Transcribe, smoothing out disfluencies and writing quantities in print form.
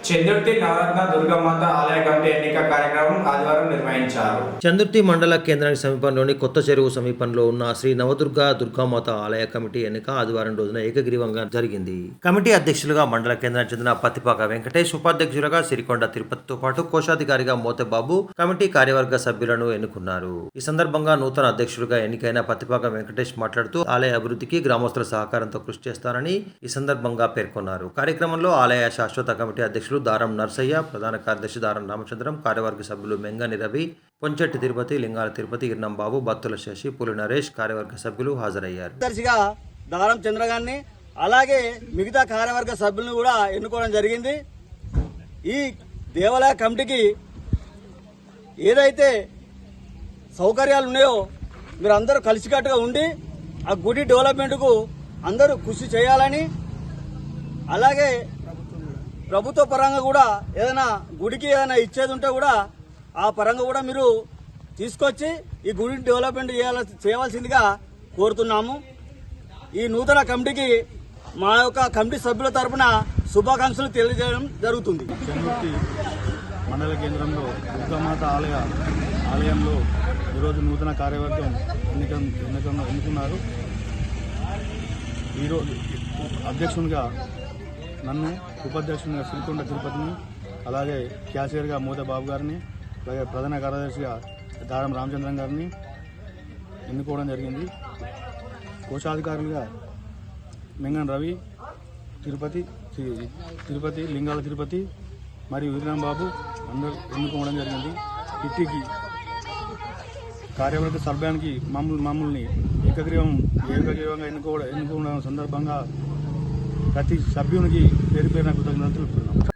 చందుర్తి నవరత్న దుర్గమాత ఆలయ కమిటీ ఎన్నిక కార్యక్రమం ఆదివారం నిర్వహించారు. చందుర్తి మండల కేంద్రానికి సమీపంలోని కొత్త చెరువు సమీపంలో ఉన్న శ్రీ నవదుర్గ దుర్గామాత ఆలయ కమిటీ ఎన్నిక ఆదివారం రోజున ఏకగ్రీవంగా జరిగింది. కమిటీ అధ్యక్షులుగా మండల కేంద్రానికి చెందిన పత్తిపాక వెంకటేష్, ఉపాధ్యక్షులుగా సిరికొండ తిరుపతితో పాటు కోశాధికారిగా మోతెబాబు కమిటీ కార్యవర్గ సభ్యులను ఎన్నుకున్నారు. ఈ సందర్భంగా నూతన అధ్యక్షులుగా ఎన్నికైన పత్తిపాక వెంకటేష్ మాట్లాడుతూ ఆలయ అభివృద్ధికి గ్రామస్తుల సహకారంతో కృషి చేస్తారని ఈ సందర్భంగా పేర్కొన్నారు. కార్యక్రమంలో ఆలయ శాశ్వత కమిటీ అధ్యక్షులు దారం నర్సయ్య, ప్రధాన కార్యదర్శి దారం రామచంద్రం, కార్యవర్గ సభ్యులు మెంగని రవి, పొంచెట్టి తిరుపతి, లింగాల తిరుపతి, ఇర్నం బాబు, బత్తుల శశి, పులి నరేష్ కార్యవర్గ సభ్యులు హాజరయ్యారు. దర్శిగా దారం చంద్రగాన్ని అలాగే మిగతా కార్యవర్గ సభ్యులను కూడా ఎన్నుకోవడం జరిగింది. ఈ దేవాలయ కమిటీకి ఏదైతే సౌకర్యాలు ఉన్నాయో మీరు అందరూ కలిసికట్టుగా ఉండి ఆ గుడి డెవలప్మెంట్కు అందరూ కృషి చేయాలని, అలాగే ప్రభుత్వ పరంగా కూడా ఏదైనా గుడికి ఏదైనా ఇచ్చేది ఉంటే కూడా ఆ పరంగా కూడా మీరు తీసుకొచ్చి ఈ గుడి డెవలప్మెంట్ చేయవలసిందిగా కోరుతున్నాము. ఈ నూతన కమిటీకి మా యొక్క కమిటీ సభ్యుల తరఫున శుభాకాంక్షలు తెలియజేయడం జరుగుతుంది. చందుర్తి మండల కేంద్రంలో దుర్గామాత ఆలయంలో ఈరోజు నూతన కార్యవర్గం ఎన్నుకున్నారు. ఈరోజు అధ్యక్షునిగా నన్ను, ఉపాధ్యక్షునిగా సిరికొండ తిరుపతిని, అలాగే క్యాషియర్గా మోతెబాబు గారిని, అలాగే ప్రధాన కార్యదర్శిగా దారం రామచంద్రం గారిని ఎన్నుకోవడం జరిగింది. కోశాధికారులుగా మెంగన్ రవి, తిరుపతి, లింగాల తిరుపతి మరియు ఇర్నం బాబు అందరూ ఎన్నుకోవడం జరిగింది. ఇట్టికి కార్యవర్గ సభ్యానికి మమ్మల్ని ఏకగ్రీవంగా ఎన్నుకోవడం సందర్భంగా ప్రతి సభ్యునికి పేరు పేరున కృతజ్ఞతలు తెలుపుతున్నాం.